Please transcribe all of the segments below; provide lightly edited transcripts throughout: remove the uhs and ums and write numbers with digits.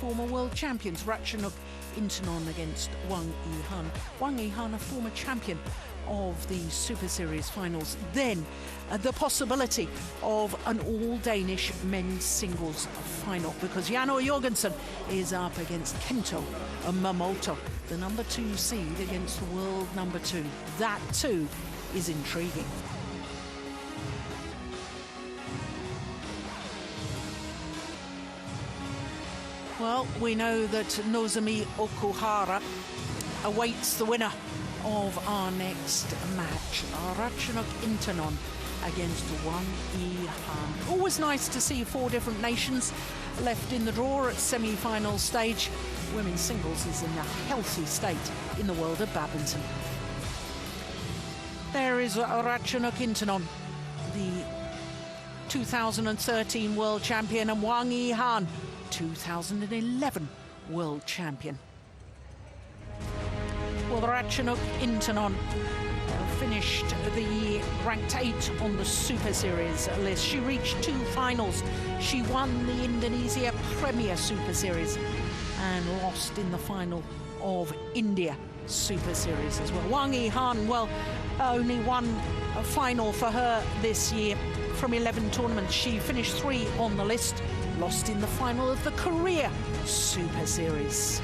former world champions, Rachanok Intanon against Wang Yihan. Wang Yihan, a former champion of the Super Series finals. Then the possibility of an all-Danish men's singles final, because Janne Jorgensen is up against Kento Mamoto, the number 2 seed against the world number 2. That too is intriguing. Well, we know that Nozomi Okuhara awaits the winner of our next match, Rachanok Intanon against Wang Yihan. Always nice to see 4 different nations left in the draw at semi-final stage. Women's singles is in a healthy state in the world of badminton. There is Rachanok Intanon, the 2013 world champion, and Wang Yihan, 2011 world champion. Well, Rachanok Intanon finished the year ranked 8 on the Super Series list. She reached 2 finals. She won the Indonesia Premier Super Series and lost in the final of India Super Series as well. Wang Yihan, well, only one final for her this year from 11 tournaments. She finished 3 on the list, lost in the final of the Korea Super Series.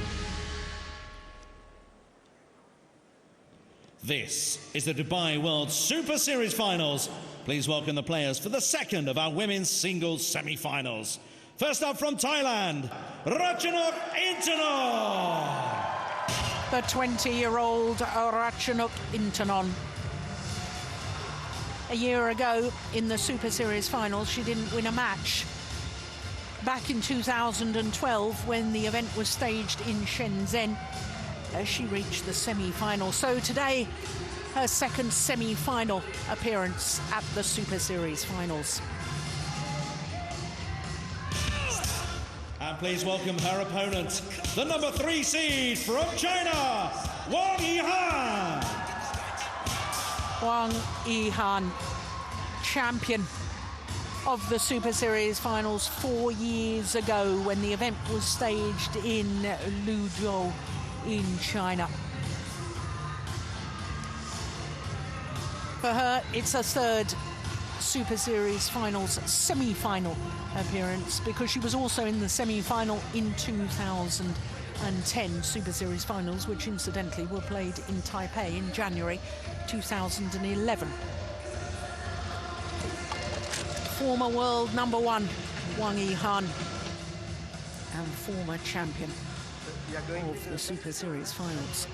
This is the Dubai World Super Series Finals. Please welcome the players for the second of our women's singles semi-finals. First up from Thailand, Rachanok Intanon. The 20-year-old Rachanok Intanon. A year ago in the Super Series Finals, she didn't win a match. Back in 2012, when the event was staged in Shenzhen, she reached the semi-final. So today, her second semi-final appearance at the Super Series Finals. And please welcome her opponent, the number 3 seed from China, Wang Yihan. Wang Yihan, champion of the Super Series Finals 4 years ago when the event was staged in Luzhou in China. For her, it's her 3rd Super Series Finals semi-final appearance, because she was also in the semi-final in 2010 Super Series Finals, which incidentally were played in Taipei in January 2011. Former world number 1, Wang Yihan, and former champion of the Super Series Finals.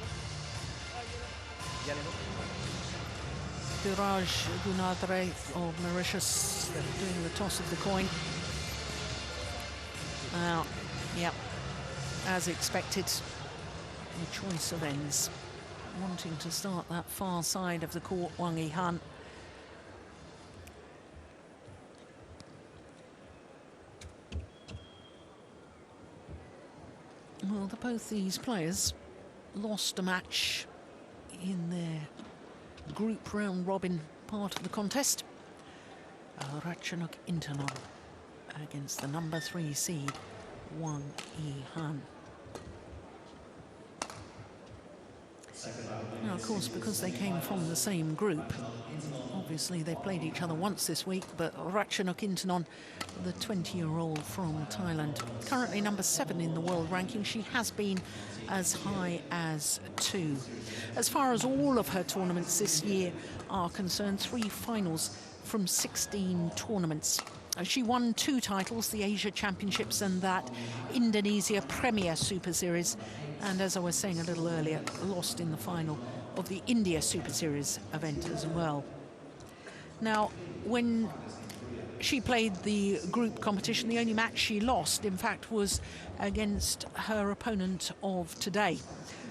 Biraj Gunadre of Mauritius doing the toss of the coin. Yep, as expected, the choice of ends. Wanting to start that far side of the court, Wang Yihan. Well, both these players lost a match in their group round robin part of the contest. Rachanok Intanon against the number 3 seed, Wang Yihan. Now, of course, because they came from the same group, obviously they played each other once this week, but Rachanok Intanon, the 20-year-old from Thailand, currently number 7 in the world ranking. She has been as high as 2. As far as all of her tournaments this year are concerned, 3 finals from 16 tournaments. She won 2 titles, the Asia Championships and that Indonesia Premier Super Series. And as I was saying a little earlier, lost in the final of the India Super Series event as well. Now, when she played the group competition, the only match she lost, in fact, was against her opponent of today.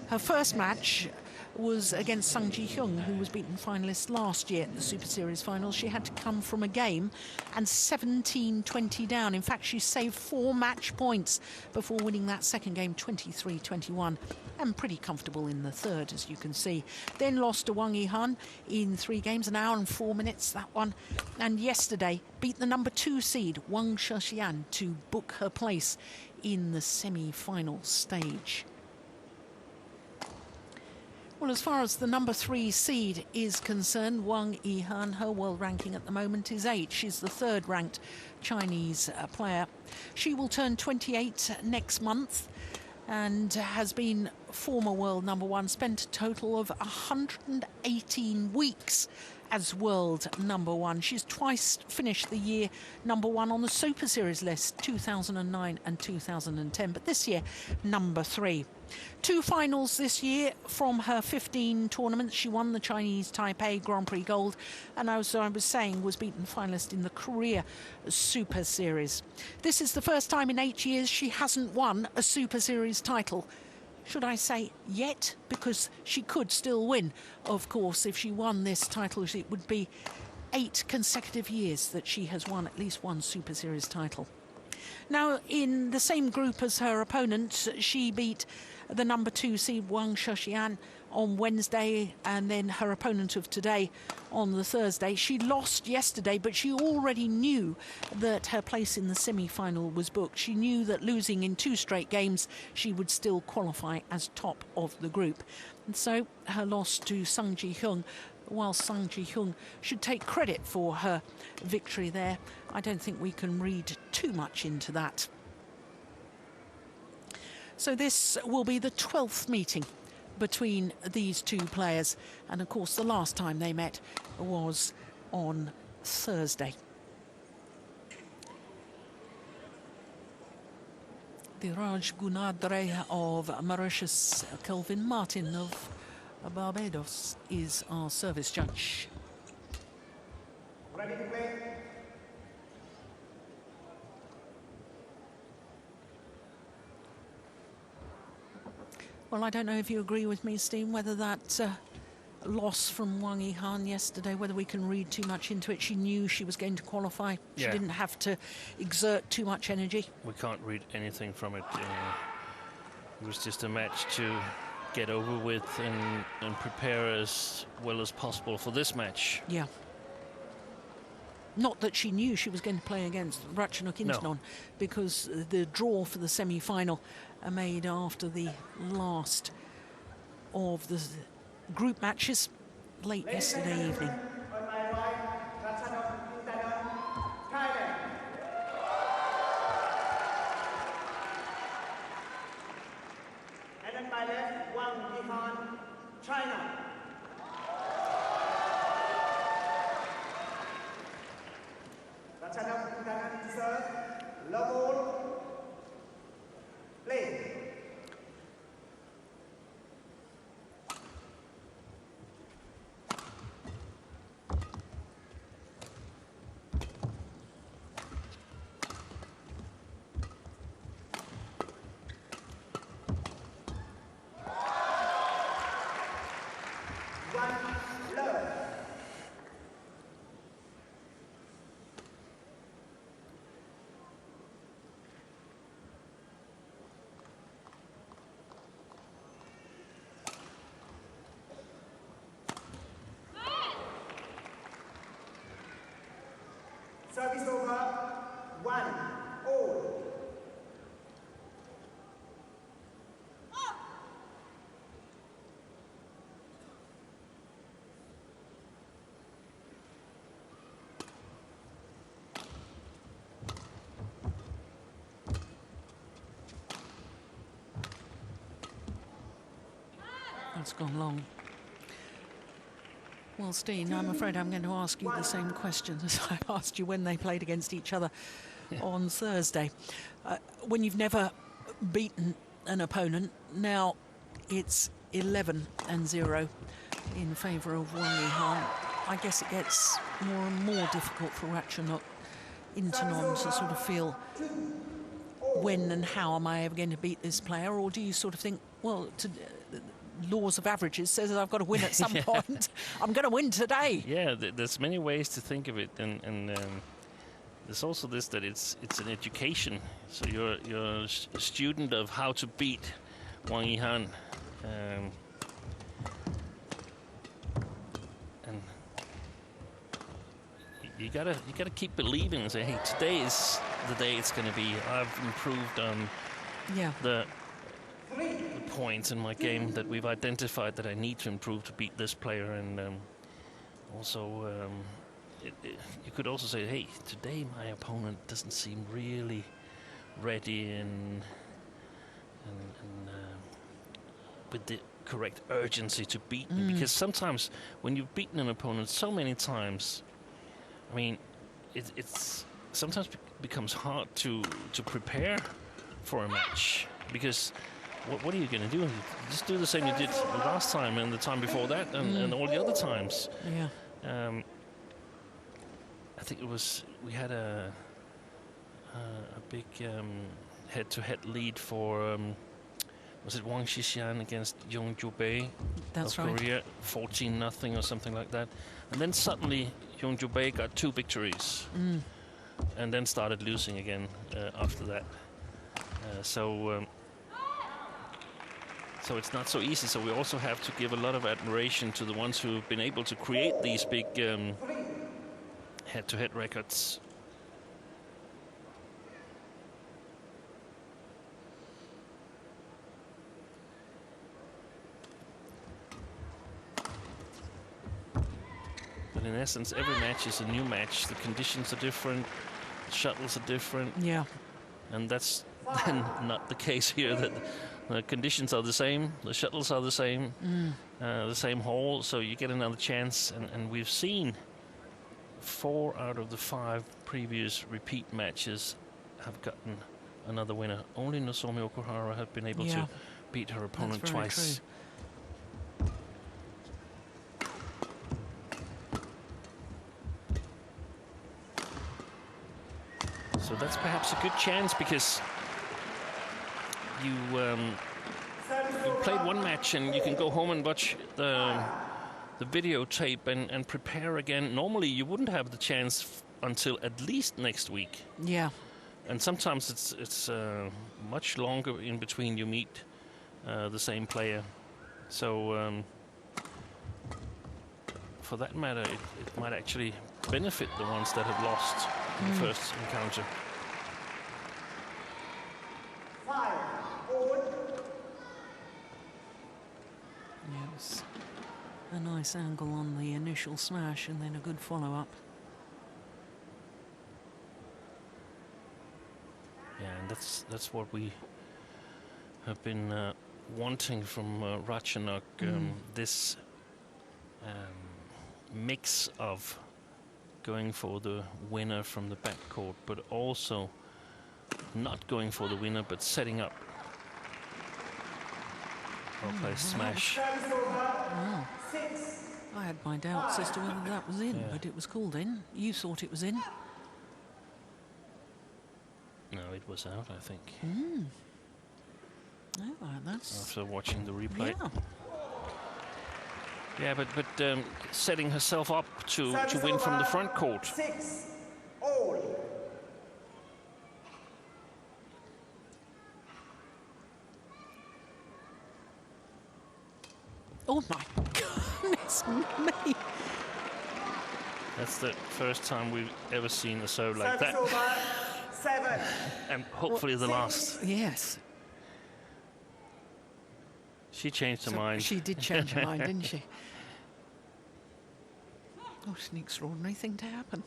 Her first match was against Sung Ji-hyung, who was beaten finalist last year at the Super Series Finals. She had to come from a game and 17-20 down. In fact, she saved 4 match points before winning that second game 23-21, and pretty comfortable in the third, as you can see. Then lost to Wang Yihan in 3 games, 1 hour and 4 minutes, that one. And yesterday beat the number 2 seed, Wang Shixian, to book her place in the semi-final stage. Well, as far as the number 3 seed is concerned, Wang Yihan, her world ranking at the moment is 8. She's the 3rd ranked Chinese player. She will turn 28 next month and has been former world number 1, spent a total of 118 weeks as world number 1. She's twice finished the year number 1 on the Super Series list, 2009 and 2010, but this year number 3. 2 finals this year from her 15 tournaments. She won the Chinese Taipei Grand Prix Gold, and as I was saying, was beaten finalist in the Korea Super Series. This is the first time in 8 years she hasn't won a Super Series title. Should I say yet? Because she could still win. Of course, if she won this title, it would be 8 consecutive years that she has won at least one Super Series title. Now, in the same group as her opponent, she beat the number 2 seed Wang Yihan on Wednesday, and then her opponent of today on the Thursday. She lost yesterday, but she already knew that her place in the semi-final was booked. She knew that losing in 2 straight games, she would still qualify as top of the group. And so her loss to Sung Ji-hyun, while Sung Ji-hyun should take credit for her victory there, I don't think we can read too much into that. So this will be the 12th meeting between these 2 players, and of course the last time they met was on Thursday. The Raj Gunadre of Mauritius, Kelvin Martin of Barbados is our service judge. Ready to play? Well, I don't know if you agree with me, Steve, whether that loss from Wang Yihan yesterday, whether we can read too much into it. She knew she was going to qualify. She didn't have to exert too much energy. We can't read anything from it. It was just a match to get over with and prepare as well as possible for this match. Yeah. Not that she knew she was going to play against Rachanok Intanon, because the draw for the semi-final are made after the last of the group matches late yesterday evening. On my right, Rachanok Intanon, Thailand. And on my left, Wang Yihan, China. Rachanok Intanon, serve, love all, play. Service over, 1-all. That's gone long. Well, Steen, I'm afraid I'm going to ask you the same question as I asked you when they played against each other on Thursday. When you've never beaten an opponent, now it's 11-0 in favour of Wang Yihan. I guess it gets more and more difficult for Rachanok Intanon to sort of feel when and how am I ever going to beat this player, or do you sort of think, well, laws of averages says that I've got to win at some point. I'm going to win today. Yeah, there's many ways to think of it, and there's also this, that it's an education. So you're a student of how to beat Wang Yihan, and you gotta keep believing and say, hey, today is the day it's going to be. I've improved on the points in my game that we've identified that I need to improve to beat this player, and also you could also say, hey, today my opponent doesn't seem really ready and with the correct urgency to beat me, because sometimes when you've beaten an opponent so many times, I mean, it's sometimes becomes hard to prepare for a match, because what are you going to do? You just do the same you did last time and the time before that and all the other times. Yeah. I think it was, we had a big head-to-head lead for was it Wang Yihan against Yong Jubei of Korea, 14-0 or something like that. And then suddenly Yong Jubei got 2 victories and then started losing again after that. So it's not so easy. So we also have to give a lot of admiration to the ones who have been able to create these big head-to-head records. But in essence, every match is a new match. The conditions are different, the shuttles are different. Yeah. And that's then not the case here. That the conditions are the same, the shuttles are the same hole, so you get another chance. And we've seen 4 out of the 5 previous repeat matches have gotten another winner. Only Nozomi Okuhara have been able to beat her opponent twice. True. So that's perhaps a good chance, because you played one match and you can go home and watch the videotape and prepare again. Normally you wouldn't have the chance until at least next week. Yeah. And sometimes it's much longer in between you meet the same player. So for that matter, it might actually benefit the ones that have lost in the first encounter. 5 all. Yeah, it was a nice angle on the initial smash and then a good follow-up. Yeah, and that's what we have been wanting from Rachanok. This mix of going for the winner from the backcourt, but also not going for the winner, but setting up. Well-placed smash. Wow. I had my doubts as to whether that was in, but it was called in. You thought it was in? No, it was out, I think. Oh, that's... After watching the replay. Yeah. Yeah, but setting herself up to win from the front court. 6 all. Oh my goodness me! That's the first time we've ever seen a serve like that. Service over. 7. And hopefully the last. Yes. She changed her mind. She did change her mind, didn't she? Oh, it's an extraordinary thing to happen.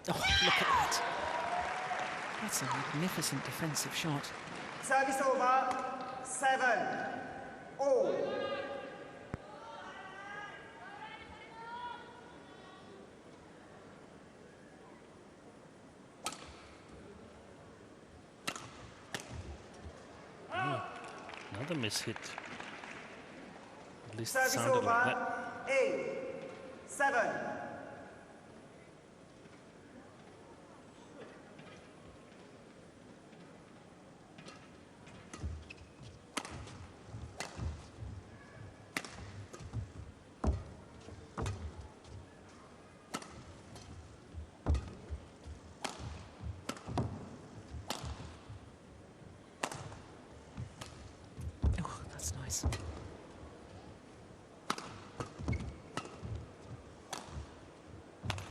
Oh, look at that. That's a magnificent defensive shot. Service over. 7 all. Another miss hit. At least it Service sounded over. like that. 8 7. tennis.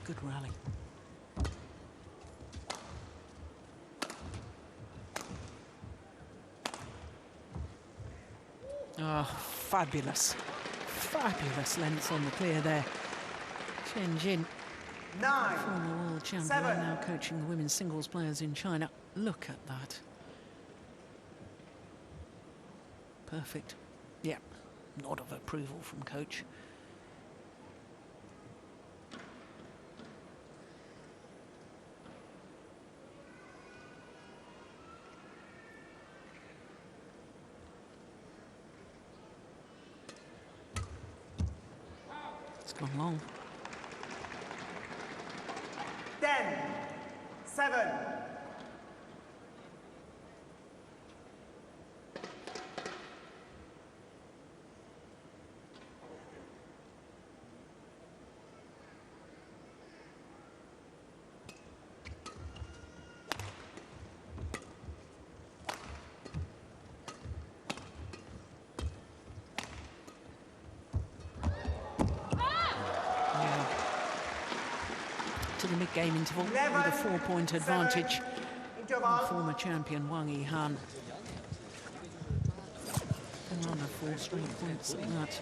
Good rally. Oh, fabulous. Fabulous lengths on the clear there. Chen Jin, 9, former world champion, 7. now coaching the women's singles players in China. Look at that. Perfect. Yeah, nod of approval from coach. It's gone long. 10, 7. To the mid-game interval with a 4-point advantage. Former champion Wang Yihan. And on a 4 straight points at that.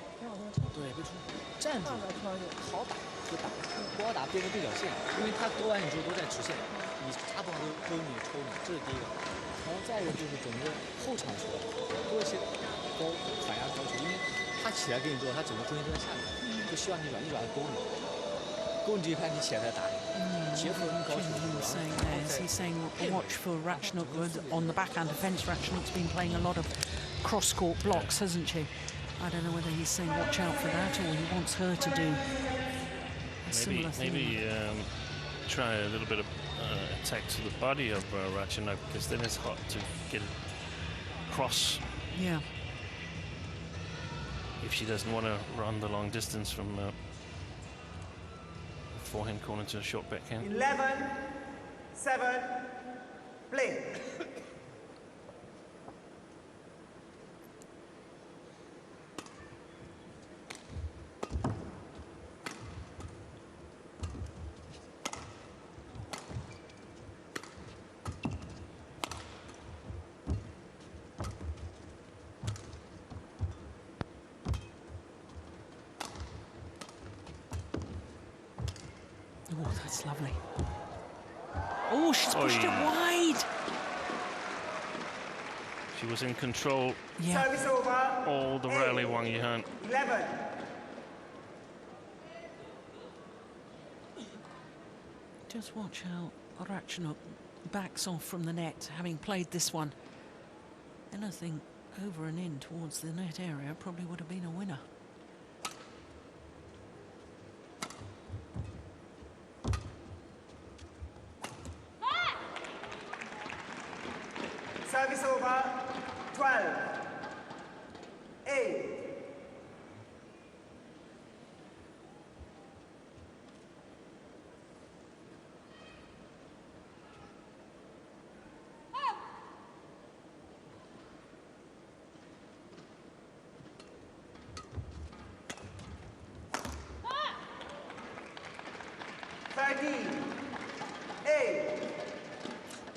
站住，好打就打，不好打变成对角线，因为他勾完你之后都在直线，你插不好勾你抽你，这是第一个。然后再一个就是整个后场球多一些高反压高球，因为他起来给你之后，他整个中间都在下面，就希望你一爪子勾你，勾你这一拍你起来再打你。结合高球。 He's saying watch for Rachanok on the backhand defence. Rachanok's been playing a lot of cross-court blocks, hasn't she? I don't know whether he's saying watch out for that or he wants her to do a similar thing. Maybe try a little bit of attack to the body of Rachanok, because then it's hard to get it across. Yeah. If she doesn't want to run the long distance from forehand corner to a short backhand. 11, 7, play. Oh, that's lovely. Oh, she's pushed it wide. She was in control Yeah. Service over. all the rally, Wang Yihan. 11. Just watch how Rachanok backs off from the net, having played this one. Anything over and in towards the net area probably would have been a winner. Service over. 12, 8.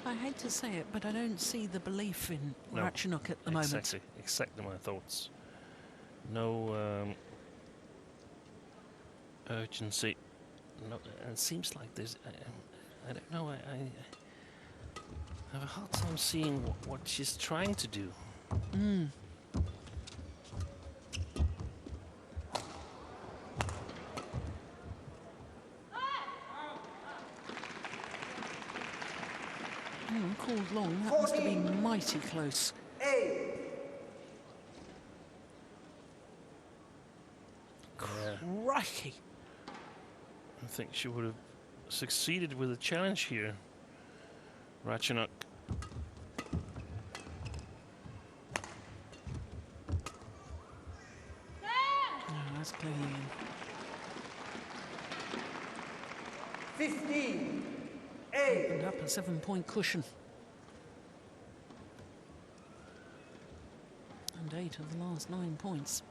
I hate to say it, but I don't see the belief in No, Rachanok at the moment. Exactly my thoughts. No urgency. No, it seems like there's. I don't know. I have a hard time seeing what she's trying to do. Called long. That must have been mighty close. 8. Crikey. I think she would have succeeded with a challenge here. Rachanok. No, that's clearly in. 15, 8. And up a 7-point cushion. And 8 of the last 9 points.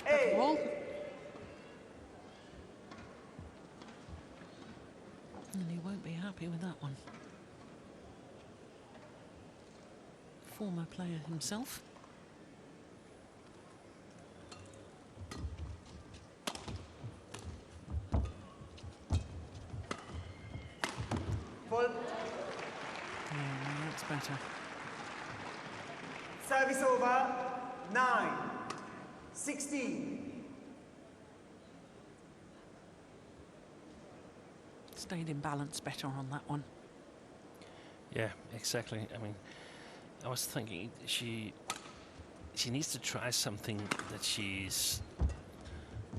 Coach Roll. And he won't be happy with that one. Former player himself. Full. Yeah, well, that's better. Service over. 9-16. Stayed in balance better on that one. Yeah, exactly. I mean, I was thinking she needs to try something that she's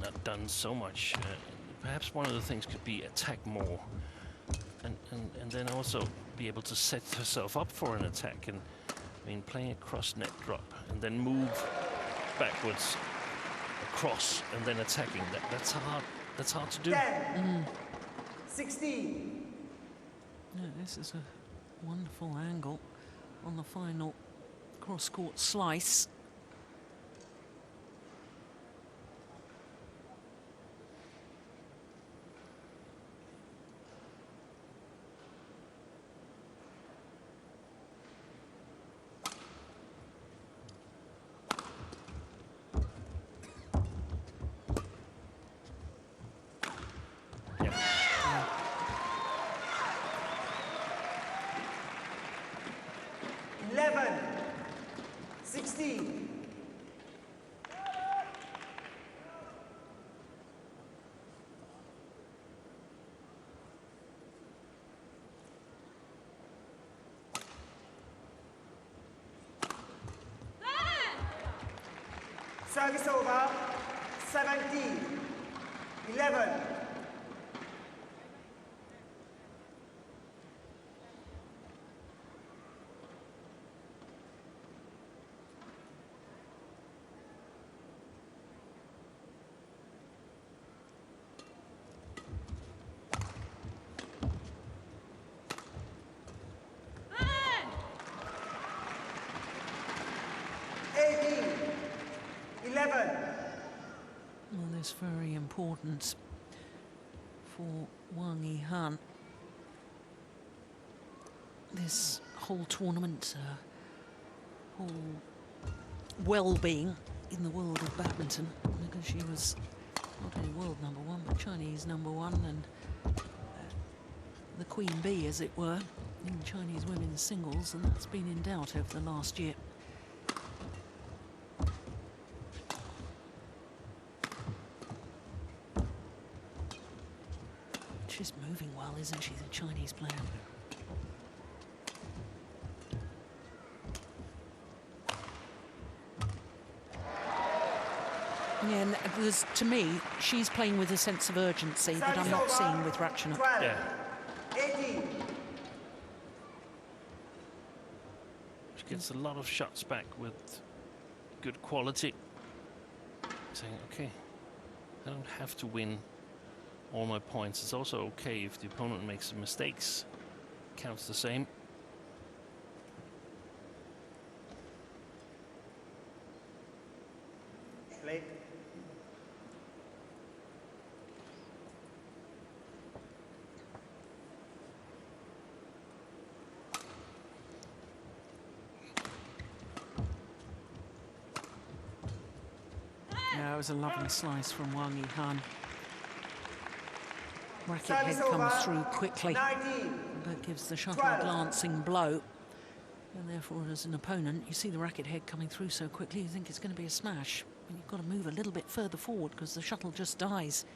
not done so much. Perhaps one of the things could be attack more, and then also be able to set herself up for an attack. And I mean, playing a cross net drop and then move backwards across and then attacking, that's hard to do. 10-16. Yeah, this is a wonderful angle on the final cross-court slice. Service over. 17-11. Well, that's very important for Wang Yihan. This whole tournament, whole well-being in the world of badminton, because she was not only world #1 but Chinese #1 and the queen bee, as it were, in Chinese women's singles, and that's been in doubt over the last year. She's moving well, isn't she, the Chinese player? Yeah, and to me, she's playing with a sense of urgency that I'm not seeing with Rachanok. 18. She gets a lot of shots back with good quality. Saying, okay, I don't have to win all my points. It's also okay if the opponent makes some mistakes. Counts the same. Late. Yeah, it was a lovely slice from Wang Yihan. Racket head comes through quickly, 19. but gives the shuttle a glancing blow. And therefore, as an opponent, you see the racket head coming through so quickly, you think it's going to be a smash. And you've got to move a little bit further forward because the shuttle just dies.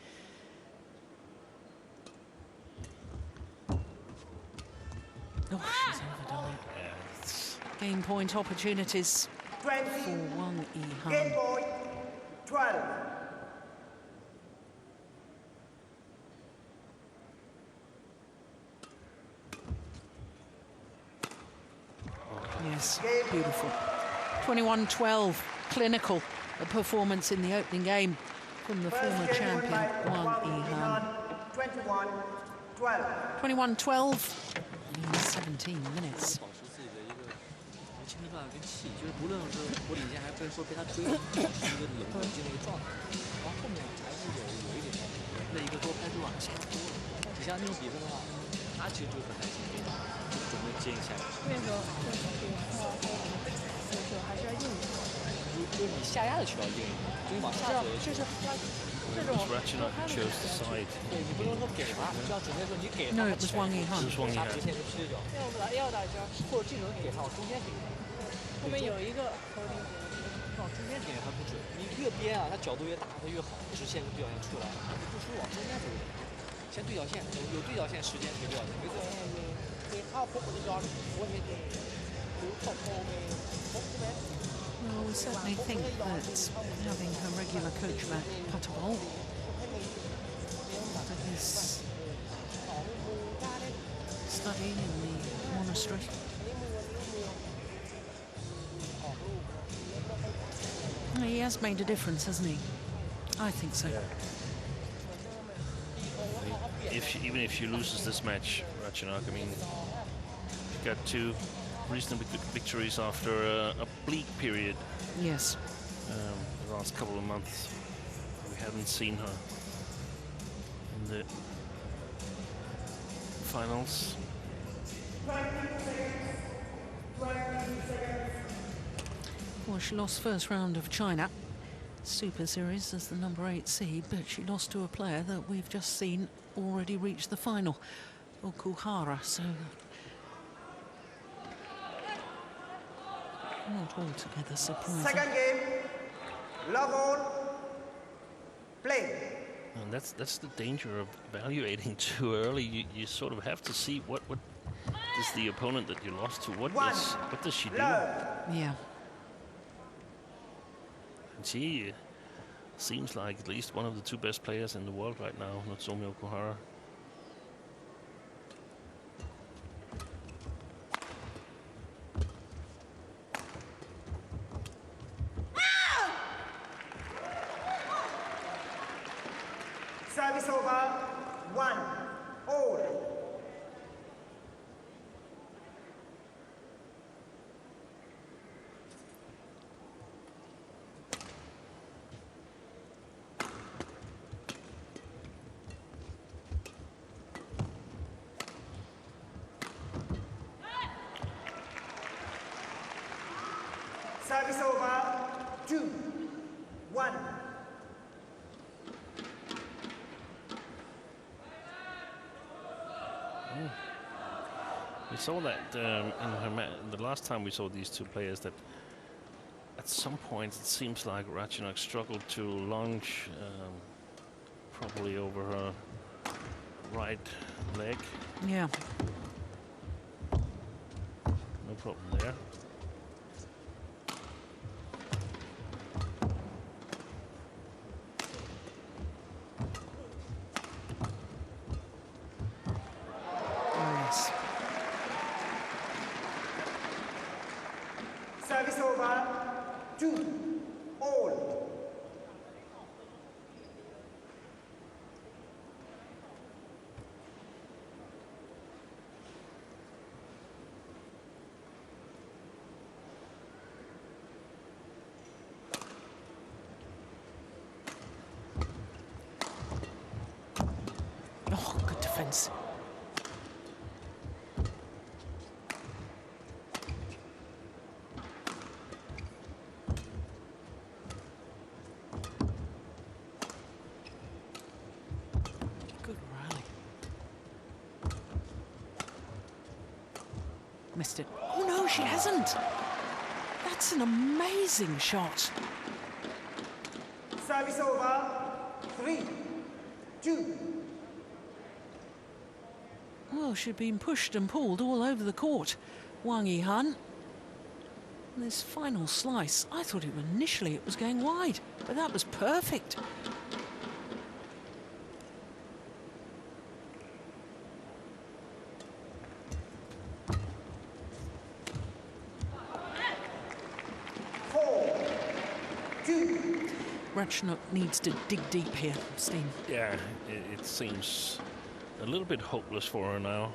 Oh, she's overdone it. Game point opportunities 20. for Wang Game Yihan. point. 12. Yes, beautiful. 21-12, clinical, a performance in the opening game from the former champion, Wang Yihan. 21-12. 21-12 in 17 minutes. 保持自己的一个青春状态跟气，就是不论是火领先还是说被他追，是一个冷静的一个状态。然后后面还是有一点那一个多拍就往下多了。你像那种比分的话，他其实就很担心，就准备接应下来。那时候还是要硬一点。就是你下压的球要硬一点，就你往下走的球。就是他这种 Rachanok chose the side. 对你不能说给他，就要准备说你给他。 No, it was Wang Yihan. 这是Wang 他 Yihan. 直线就劈着脚，要打就要或者这种给他往中间给他。后面有一个头顶往中间点还不准，你越边啊，它角度越大，它越好，直线跟对角线出来，不输往中间走一点，先对角线，有对角线时间没对角线，没对角线就对他跑不对角，我也得就跑后面，跑后面。 Well, we certainly think that having her regular coach back, Patterol, after his study in the monastery, he has made a difference, hasn't he? I think so. Even if she loses this match, Rachanok, I mean, she got 2 reasonable victories after a bleak period. Yes. The last couple of months, we haven't seen her in the finals. Well, she lost first round of China Super Series as the number 8 seed, but she lost to a player that we've just seen already reach the final, Okuhara. So not altogether surprising. Second game. Love all. Play. And that's the danger of evaluating too early. You sort of have to see what is the opponent that you lost to. What does she do? Yeah. And she seems like at least one of the 2 best players in the world right now, Natsume Okuhara. Service over. 1 all. Service over. 2 1. We saw that in the last time we saw these 2 players, that at some point it seems like Rachanok struggled to launch probably over her right leg. Yeah. No problem there. Yes. Service over. 2 all. Oh, good defense. Good rally. Missed it. Oh no, she hasn't. That's an amazing shot. Service over. 3 2. Well, she'd been pushed and pulled all over the court. Wang Yihan. This final slice, I thought initially it was going wide, but that was perfect. Rachanok needs to dig deep here, Steen. Yeah, it seems a little bit hopeless for her now.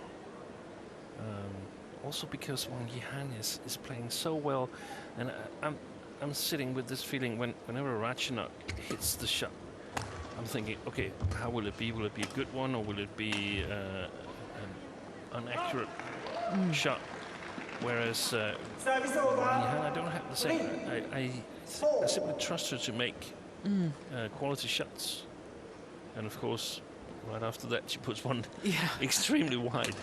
Also because Wang Yihan is playing so well, and I'm sitting with this feeling whenever Rachanok hits the shot, I'm thinking, okay, how will it be? Will it be a good one, or will it be an inaccurate shot? Whereas Wang Yihan, I don't have the same. I simply trust her to make quality shots, and of course, right after that, she puts one extremely wide.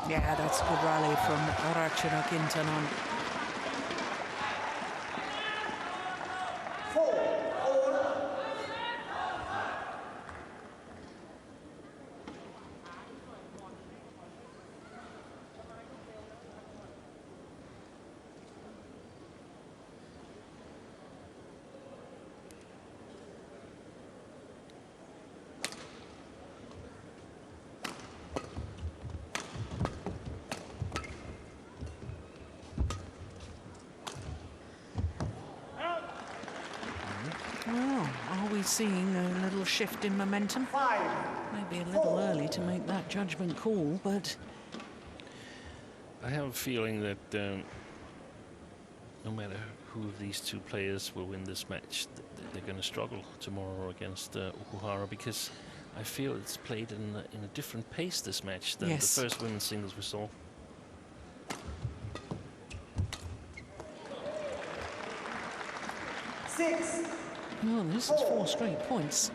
Yeah, that's a good rally from Rachanok Intanon. Well, are we seeing a little shift in momentum? Maybe a little early to make that judgment call, but I have a feeling that no matter who of these two players will win this match, they're going to struggle tomorrow against Okuhara, because I feel it's played in a different pace, this match, than the first women's singles we saw. well, this is 4 straight points.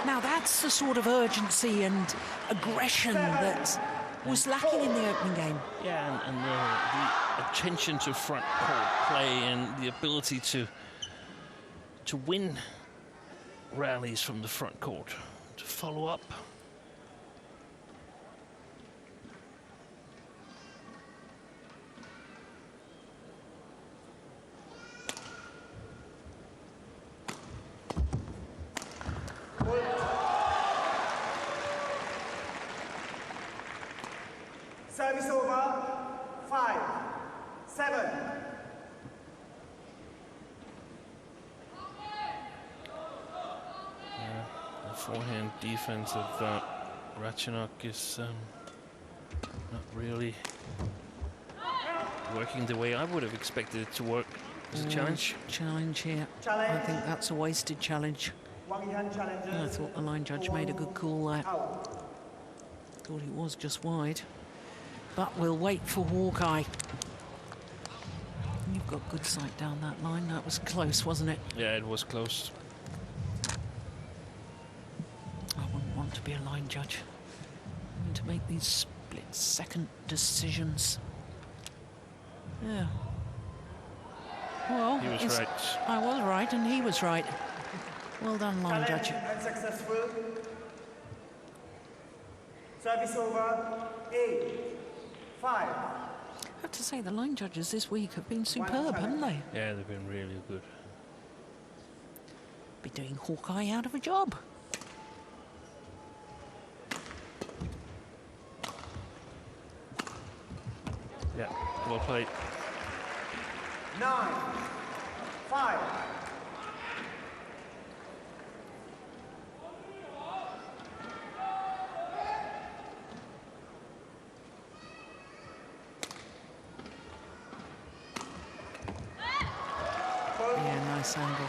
Now that's the sort of urgency and aggression that was lacking in the opening game. Yeah, and the attention to front court play and the ability to win rallies from the front court, to follow up. Service over. 5, 7. The forehand defense of Rachanok is not really working the way I would have expected it to work. As a challenge. Challenge here. I think that's a wasted challenge. Wang Yihan challenges. I thought the line judge made a good call there. Thought he was just wide. But we'll wait for Hawkeye. You've got good sight down that line. That was close, wasn't it? Yeah, it was close. I wouldn't want to be a line judge. I need to make these split-second decisions. Yeah. Well, He was right. I was right, and he was right. Well done, line Challenge judge. unsuccessful. Service over. 8, 5. I have to say, the line judges this week have been superb, haven't they? Yeah, they've been really good. Be doing Hawkeye out of a job. Yeah, well played. 9, 5. Yeah, nice angle.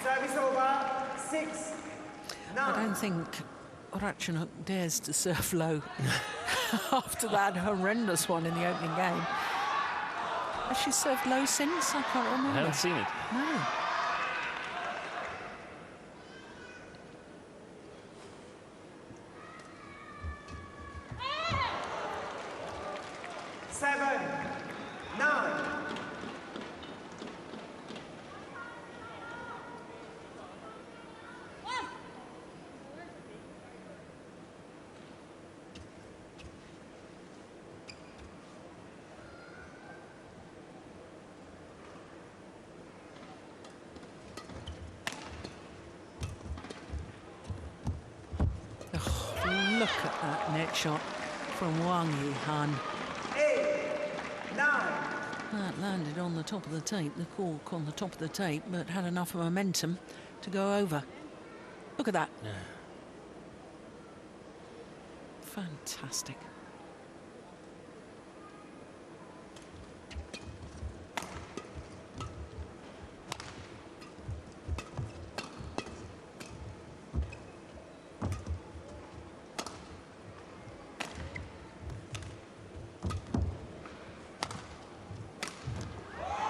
Service over. 6, 9. I don't think Rachanok dares to serve low after that horrendous one in the opening game. Has she served low since? I can't remember. I haven't seen it. No. Seven, 9. Look at that net shot from Wang Yihan. 8, 9. That landed on the top of the tape, the cork on the top of the tape, but had enough momentum to go over. Look at that. Yeah. Fantastic.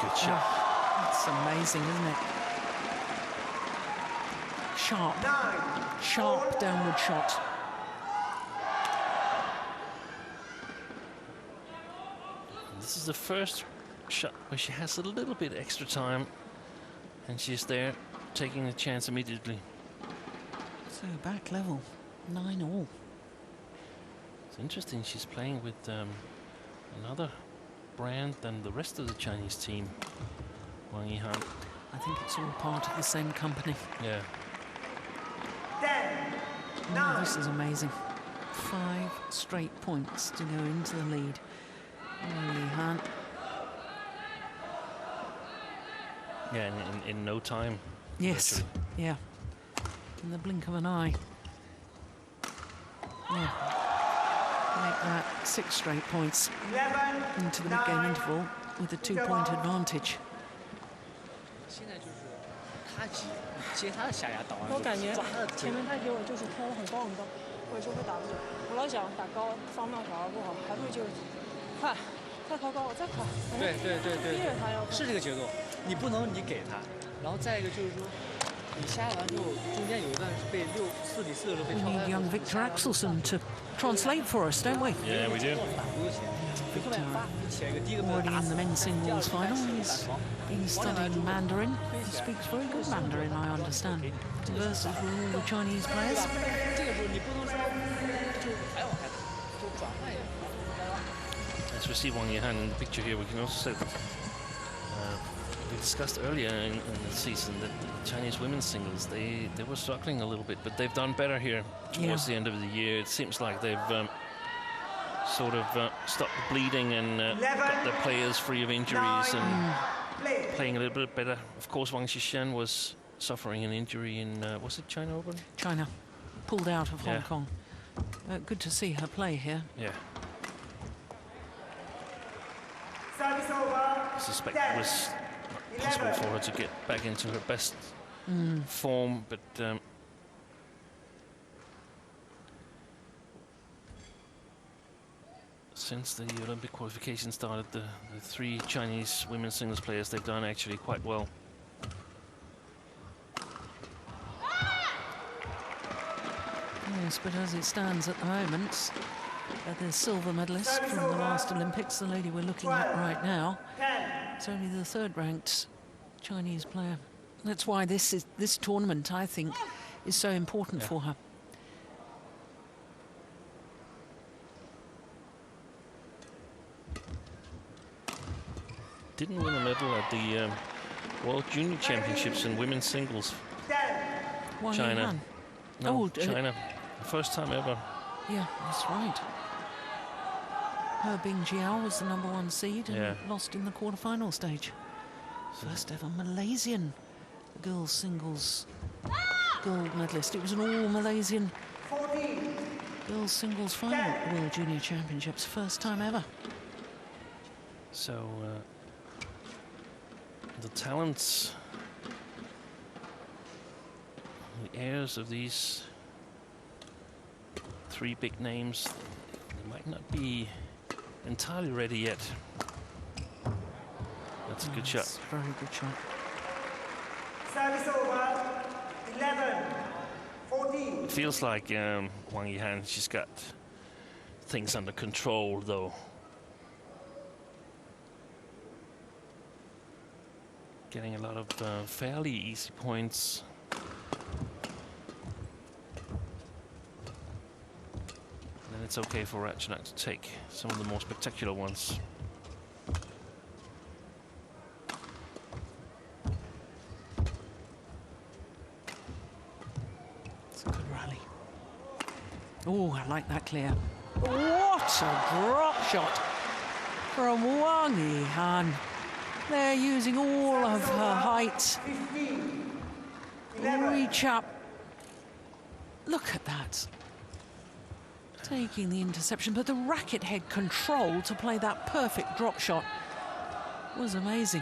Good shot. That's amazing, isn't it? Sharp, 9. sharp downward shot. This is the first shot where she has a little bit extra time, and she's there taking the chance immediately. So back level, 9-all. It's interesting, she's playing with another brand than the rest of the Chinese team, Wang Yihan. I think it's all part of the same company. Yeah. 10, Oh, 9. this is amazing. 5 straight points to go into the lead. Wang Yihan. Yeah, in no time. Yes, virtually. yeah. In the blink of an eye. Yeah. Make that 6 straight points 11, into the mid-game 9. interval with a 2-point advantage. 现在就是他接他的下压倒完之后，我感觉抓他的前面他给我就是挑的很高很高，我有时候会打不准。我老想打高，方向反而不好，还不如就是快，再抛高，我再跑。对对对对逼着他要是这个节奏，你不能你给他，然后再一个就是说，你下完之后，中间有一段是被4比4的时候被 We 淘汰 need young Victor Axelsen to translate for us, don't we? Yeah, we do. 打不够钱，就后面发你起一个第一个 Already 打 in 死 the men's 第二 singles 个 final, 单 he's 手打 been studying Mandarin. He speaks very good Mandarin, I understand. Converses with all the Chinese 对 players. 吧？这个时候你不能说就还往下打，就转换一下。 As we see Wang Yihan in the picture here, we can also say we discussed earlier in the season that the Chinese women's singles, they were struggling a little bit, but they've done better here towards the end of the year. It seems like they've sort of stopped the bleeding and got their players free of injuries and playing a little bit better. Of course, Wang Yihan was suffering an injury in, was it China Open? China pulled out of Hong Yeah. Kong. Good to see her play here. Yeah. Service over. I suspect it was not possible for her to get back into her best form, but since the Olympic qualification started, the 3 Chinese women's singles players, they've done actually quite well. Yes, but as it stands at the moment, the silver medalist from the last Olympics, the lady we're looking at right now, it's only the 3rd ranked Chinese player. That's why this tournament, I think, is so important for her. Didn't win a medal at the World Junior Championships in women's singles. Wang China. Yihan. No, Oh, China. First time ever. Yeah, that's right. Her Bing Jiao was the #1 seed and Yeah. lost in the quarterfinal stage. First ever Malaysian girls singles gold medalist. It was an all Malaysian 14, girls singles final at the World Junior Championships. First time ever. So the talents The heirs of these three big names, they might not be entirely ready yet. That's a good shot. It's a very good shot. Service over, 11-14. It feels like Wang Yihan, she's got things under control, though. Getting a lot of fairly easy points. And then it's okay for Rachanok to take some of the more spectacular ones. It's a good rally. Oh, I like that clear. What a drop shot from Wang Yihan. They're using all of her height. Reach up. Look at that. Taking the interception, but the racket head control to play that perfect drop shot was amazing.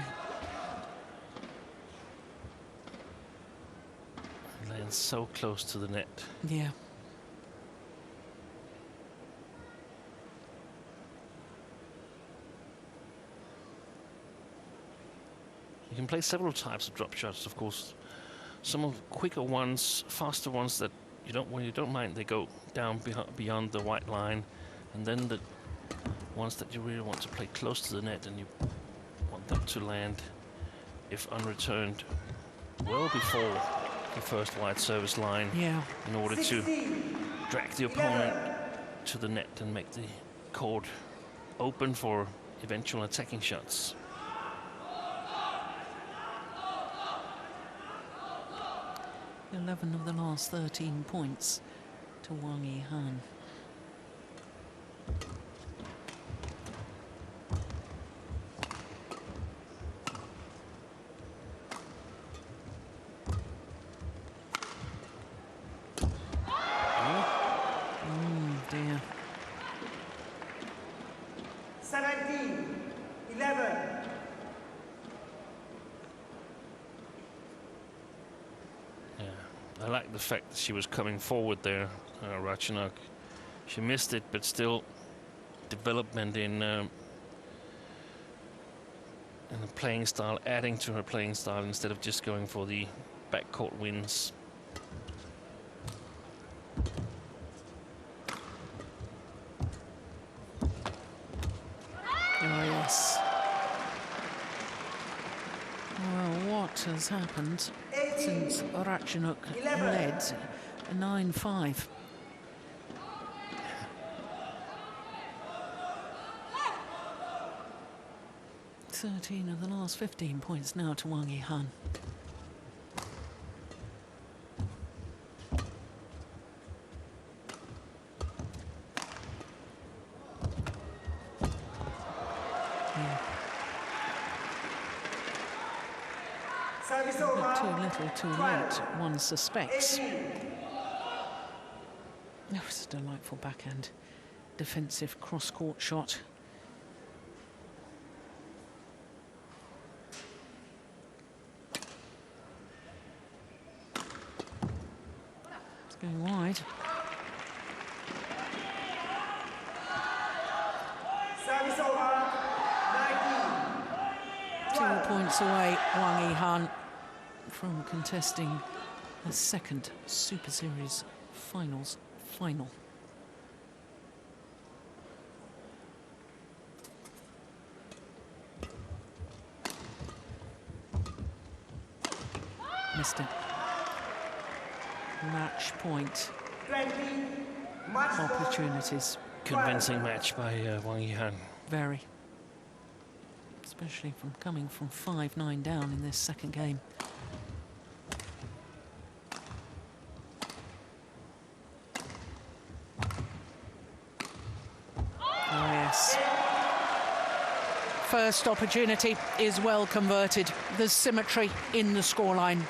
Lands so close to the net. Yeah. You can play several types of drop shots, of course. Some of the quicker ones, faster ones that you don't, when you don't mind, they go down beyond the white line, and then the ones that you really want to play close to the net and you want them to land, if unreturned, well before the first wide service line, Yeah. in order to drag the opponent to the net and make the court open for eventual attacking shots. 11 of the last 13 points to Wang Yihan. Dear. 17-11. I like the fact that she was coming forward there, Rachanok. She missed it, but still development in the playing style, adding to her playing style instead of just going for the backcourt wins. Oh, yes. Well, what has happened since Rachanok led 9-5? Thirteen of the last 15 points now to Wang Yihan. Service over, Too little, too late, one suspects. 18. It was a delightful backhand defensive cross-court shot. It's going wide. Service over, 19. 2 points away, Wang Yihan, from contesting the second Super Series Finals final. Missed it. Match point 20. Match point. opportunities. Convincing match by Wang Yihan. Very. Especially from coming from 5-9 down in this second game. Oh, yes. First opportunity is well converted. There's symmetry in the scoreline.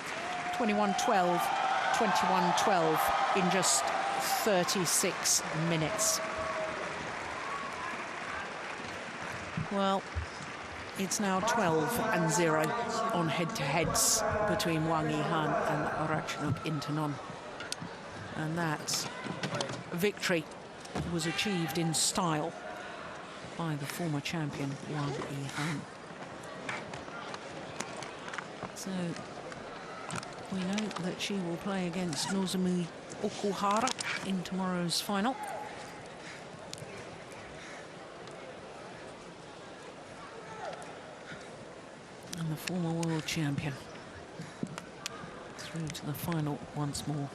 21-12, 21-12 in just 36 minutes. Well, It's now 12-0 on head-to-heads between Wang Yihan and Rachanok Intanon. And that victory was achieved in style by the former champion, Wang Yihan. So we know that she will play against Nozomu Okuhara in tomorrow's final. And the former world champion through to the final once more.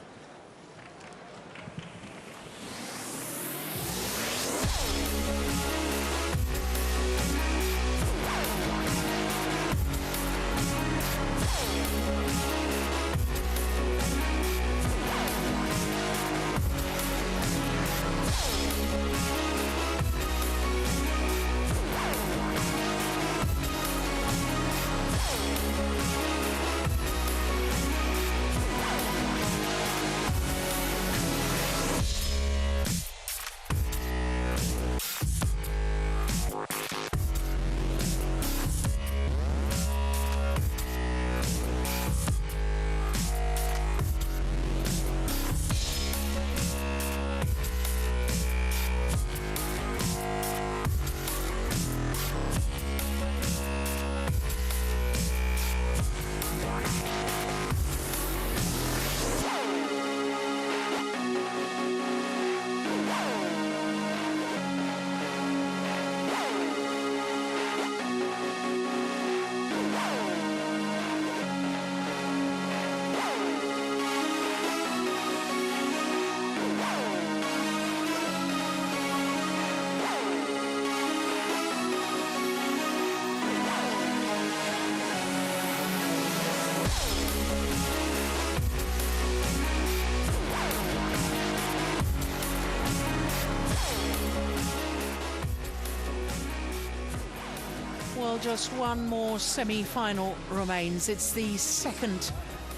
Well, just one more semi-final remains. It's the second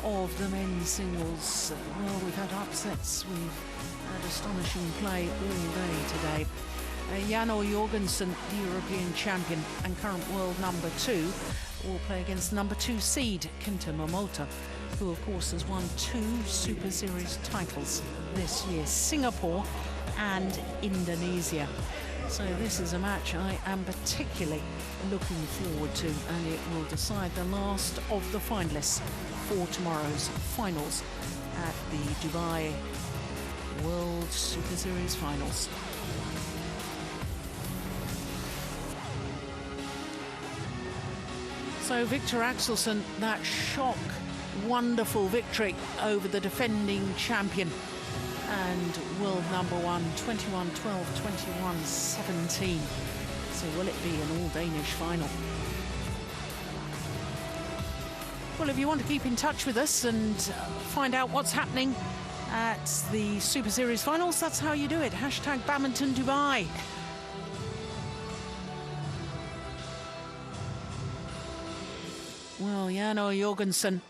of the men's singles. Well, we've had upsets, we've had astonishing play all day today. Jano Jorgensen, the European champion and current world number 2, will play against number 2 seed Kenta Momota, who of course has won 2 Super Series titles this year, Singapore and Indonesia. So this is a match I am particularly looking forward to, and it will decide the last of the finalists for tomorrow's finals at the Dubai World Super Series finals. So Victor Axelsen, that shock, wonderful victory over the defending champion and world number 1, 21-12, 21-17. So will it be an all-Danish final? Well, if you want to keep in touch with us and find out what's happening at the Super Series finals, that's how you do it. Hashtag Badminton Dubai. Well, Jano Jorgensen